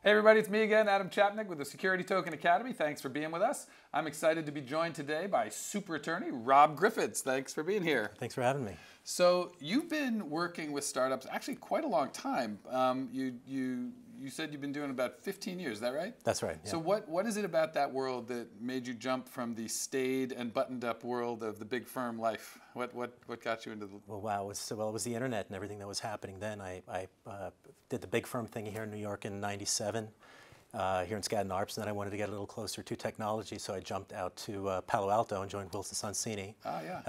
Hey everybody, it's me again, Adam Chapnick with the Security Token Academy. Thanks for being with us. I'm excited to be joined today by super attorney Rob Griffits. Thanks for being here. Thanks for having me. So you've been working with startups actually quite a long time. You said you've been doing it about 15 years, is that right? That's right. Yeah. So what is it about that world that made you jump from the staid and buttoned up world of the big firm life? What got you into the... Well, wow. It was the internet and everything that was happening then. I did the big firm thing here in New York in '97, here in Skadden Arps, and then I wanted to get a little closer to technology, so I jumped out to Palo Alto and joined Wilson Sonsini,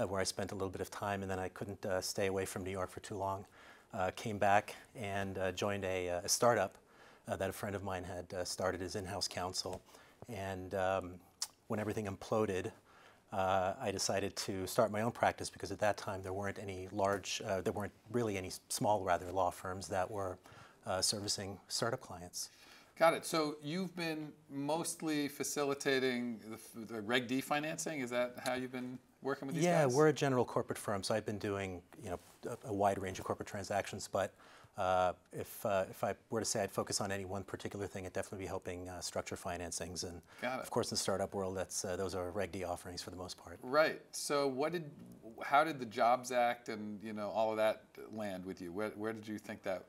where I spent a little bit of time, and then I couldn't stay away from New York for too long. Came back and joined a startup that a friend of mine had started as in-house counsel, and when everything imploded, I decided to start my own practice because at that time there weren't any there weren't really any small, law firms that were servicing startup clients. Got it. So you've been mostly facilitating the Reg D financing. Is that how you've been working with these guys? Yeah, we're a general corporate firm, so I've been doing a wide range of corporate transactions. But if I were to say I'd focus on any one particular thing, it'd definitely be helping structure financings. And of course, in the startup world, those are Reg D offerings for the most part. Right. So how did the Jobs Act and all of that land with you? Where did you think that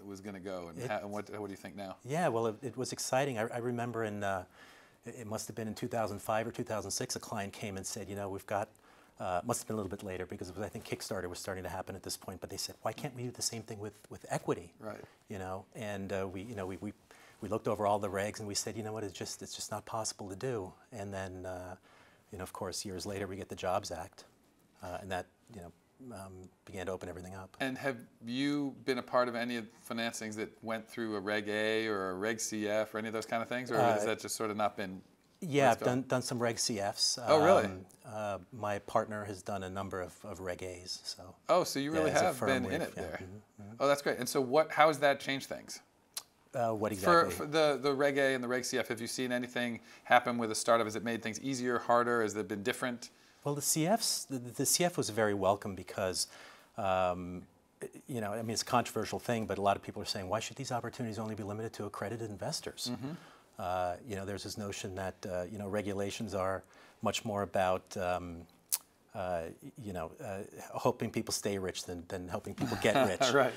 was going to go, and what do you think now? Yeah, well, it was exciting. I remember it must have been in 2005 or 2006, a client came and said, we've got, must have been a little bit later because I think Kickstarter was starting to happen at this point, but they said, why can't we do the same thing with equity? Right. And we looked over all the regs and we said, it's just not possible to do. And then, of course, years later we get the Jobs Act, and that, began to open everything up. And have you been a part of any of the financings that went through a Reg A or a Reg CF or any of those kind of things, or has that just sort of not been? Yeah, I've done some Reg CFs. Oh, really? My partner has done a number of Reg A's. So. Oh, so you really have been in it there. Mm-hmm. Oh, that's great. And so how has that changed things? What exactly? For the Reg A and the Reg CF, have you seen anything happen with a startup? Has it made things easier, harder? Has it been different? Well, the CF was very welcome because, it's a controversial thing, but a lot of people are saying, why should these opportunities only be limited to accredited investors? Mm-hmm. There's this notion that, regulations are much more about, hoping people stay rich than helping people get rich. Right.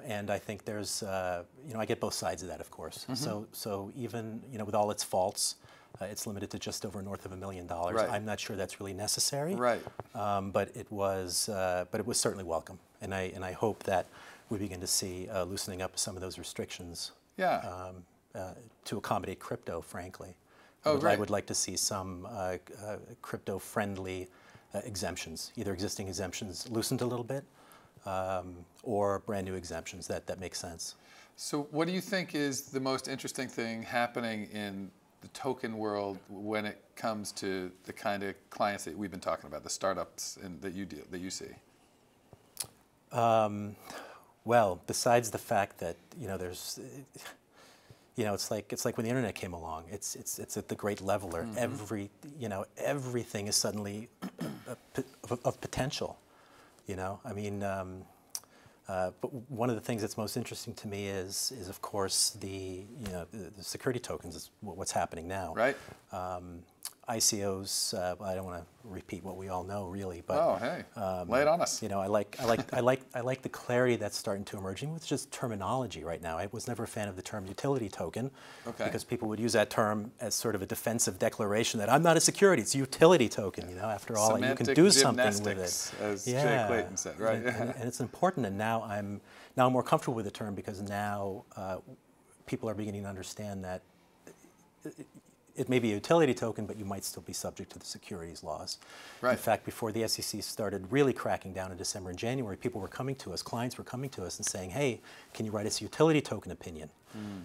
And I think there's, I get both sides of that, of course. Mm-hmm. So even, with all its faults, it's limited to just over north of $1 million. Right. I'm not sure that's really necessary. Right. But it was certainly welcome, and I hope that we begin to see loosening up some of those restrictions. Yeah. To accommodate crypto, frankly. Oh, great. I would like to see some crypto-friendly exemptions, either existing exemptions loosened a little bit, or brand new exemptions that make sense. So, what do you think is the most interesting thing happening in the token world when it comes to the kind of clients that we've been talking about, the startups that you see? Well, besides the fact that there's, it's like when the internet came along. It's at the great leveler. Mm-hmm. Everything is suddenly of potential. But one of the things that's most interesting to me is of course the security tokens is what's happening now. Right. ICOs. I don't want to repeat what we all know, really, but lay it on us. I like the clarity that's starting to emerge with just terminology right now. I was never a fan of the term utility token, because people would use that term as sort of a defensive declaration that I'm not a security, it's a utility token. After all, semantic you can do something with it. As Jay Clayton said, right? And it's important, and now I'm more comfortable with the term because now people are beginning to understand that it may be a utility token, but you might still be subject to the securities laws. Right. In fact, before the SEC started really cracking down in December and January, people were coming to us, clients were coming to us and saying, hey, can you write us a utility token opinion?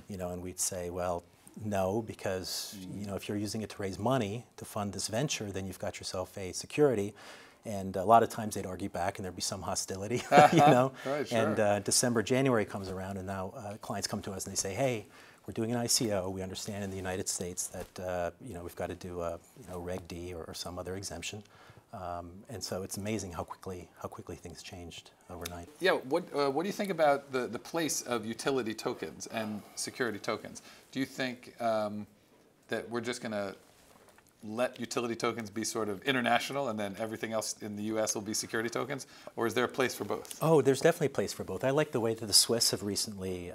And we'd say, well, no, because if you're using it to raise money to fund this venture, then you've got yourself a security. And a lot of times they'd argue back and there'd be some hostility, Right, sure. And December, January comes around and now clients come to us and they say, hey, we're doing an ICO. We understand in the United States that we've got to do a Reg D or some other exemption. And so it's amazing how quickly things changed overnight. Yeah, what do you think about the place of utility tokens and security tokens? Do you think that we're just going to let utility tokens be sort of international and then everything else in the US will be security tokens? Or is there a place for both? Oh, there's definitely a place for both. I like the way that the Swiss have recently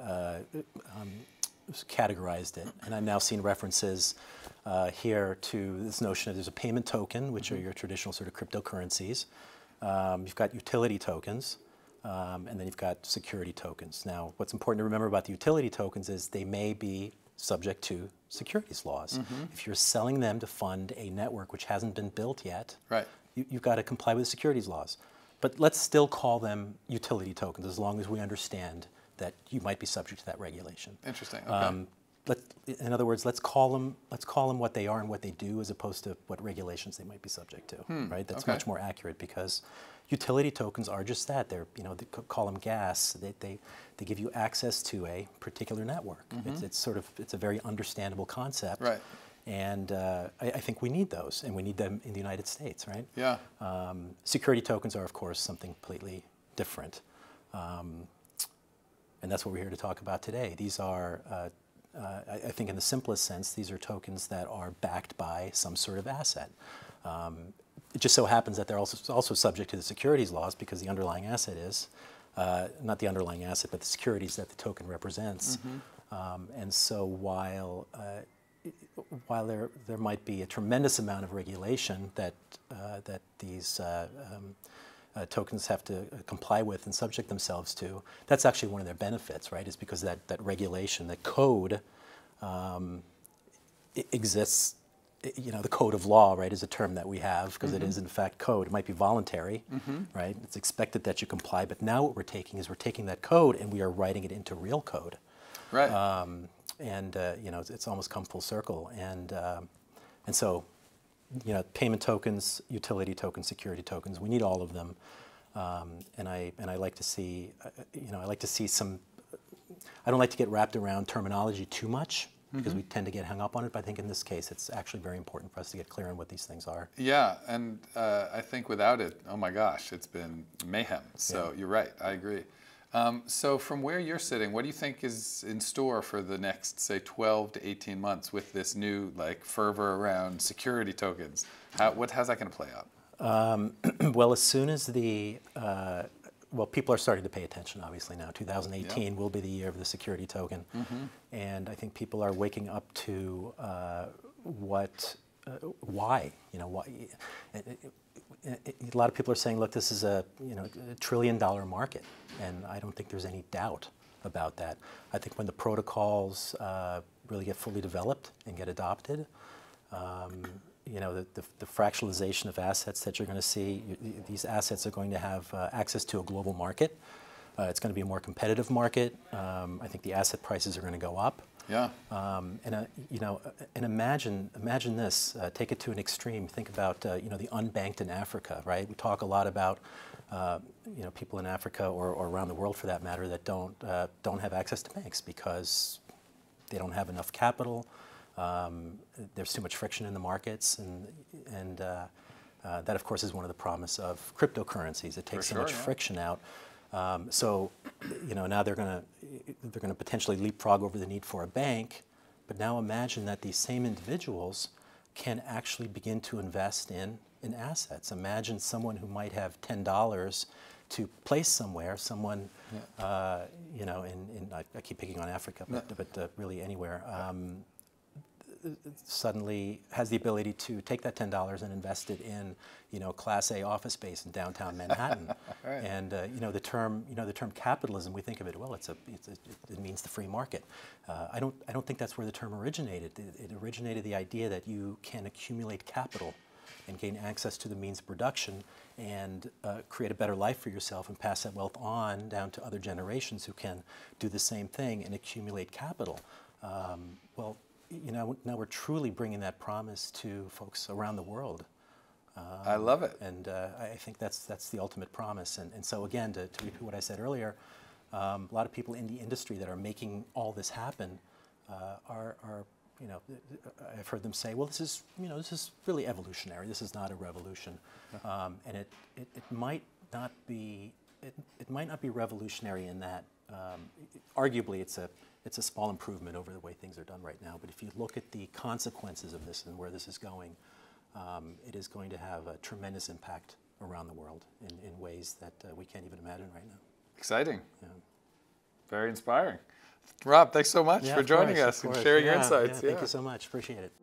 categorized it. And I've now seen references here to this notion of there's a payment token, which are your traditional sort of cryptocurrencies. You've got utility tokens, and then you've got security tokens. Now, what's important to remember about the utility tokens is they may be subject to securities laws. If you're selling them to fund a network which hasn't been built yet, right, you've got to comply with the securities laws. But let's still call them utility tokens as long as we understand that you might be subject to that regulation. Interesting. Okay. In other words, let's call them what they are and what they do, as opposed to what regulations they might be subject to. Right? That's much more accurate, because utility tokens are just that. They're, they call them gas. They give you access to a particular network. It's a very understandable concept. Right. And I think we need those, and we need them in the United States, right? Yeah. Security tokens are, of course, something completely different. And that's what we're here to talk about today. These are, I think in the simplest sense, these are tokens that are backed by some sort of asset. It just so happens that they're also subject to the securities laws, because the underlying asset is, not the underlying asset, but the securities that the token represents. And so while there might be a tremendous amount of regulation that these tokens have to comply with and subject themselves to, that's actually one of their benefits, right? Is because that regulation, that code exists. The code of law, right, is a term that we have, because it is in fact code. It might be voluntary, right? It's expected that you comply, but now what we're taking is we're taking that code and we are writing it into real code. Right. It's almost come full circle, and so, payment tokens, utility tokens, security tokens, we need all of them, and I like to see, I like to see some. I don't like to get wrapped around terminology too much, because we tend to get hung up on it. But I think in this case, it's actually very important for us to get clear on what these things are. Yeah, and I think without it, oh my gosh, it's been mayhem. So you're right, I agree. So from where you're sitting, what do you think is in store for the next, say, 12 to 18 months with this new fervor around security tokens? How's that going to play out? Well, as soon as people are starting to pay attention, obviously now. 2018 will be the year of the security token. And I think people are waking up to why. Why. A lot of people are saying, look, this is a $1 trillion market, and I don't think there's any doubt about that. I think when the protocols really get fully developed and get adopted, the fractionalization of assets that you're going to see, these assets are going to have access to a global market. It's going to be a more competitive market. I think the asset prices are going to go up. Yeah. And imagine this. Take it to an extreme. Think about the unbanked in Africa, right? We talk a lot about people in Africa or around the world, for that matter, that don't have access to banks because they don't have enough capital. There's too much friction in the markets, and that, of course, is one of the promise of cryptocurrencies. It takes so much friction out. So, now they're going to potentially leapfrog over the need for a bank. But now imagine that these same individuals can actually begin to invest in assets. Imagine someone who might have $10 to place somewhere. Someone, I keep picking on Africa, but really anywhere. Suddenly has the ability to take that $10 and invest it in, Class A office space in downtown Manhattan. Right. And the term capitalism, we think of it, well, it means the free market. I don't think that's where the term originated. It originated the idea that you can accumulate capital and gain access to the means of production and create a better life for yourself and pass that wealth on down to other generations who can do the same thing and accumulate capital. Now we're truly bringing that promise to folks around the world. I love it. And I think that's the ultimate promise. And so again, to repeat what I said earlier, a lot of people in the industry that are making all this happen are you know, I've heard them say, well, this is, you know, this is really evolutionary. This is not a revolution, and it might not be. It might not be revolutionary in that, arguably, it's a small improvement over the way things are done right now. But if you look at the consequences of this and where this is going, it is going to have a tremendous impact around the world in ways that we can't even imagine right now. Exciting. Yeah. Very inspiring. Rob, thanks so much for joining us and sharing your insights. Thank you so much. Appreciate it.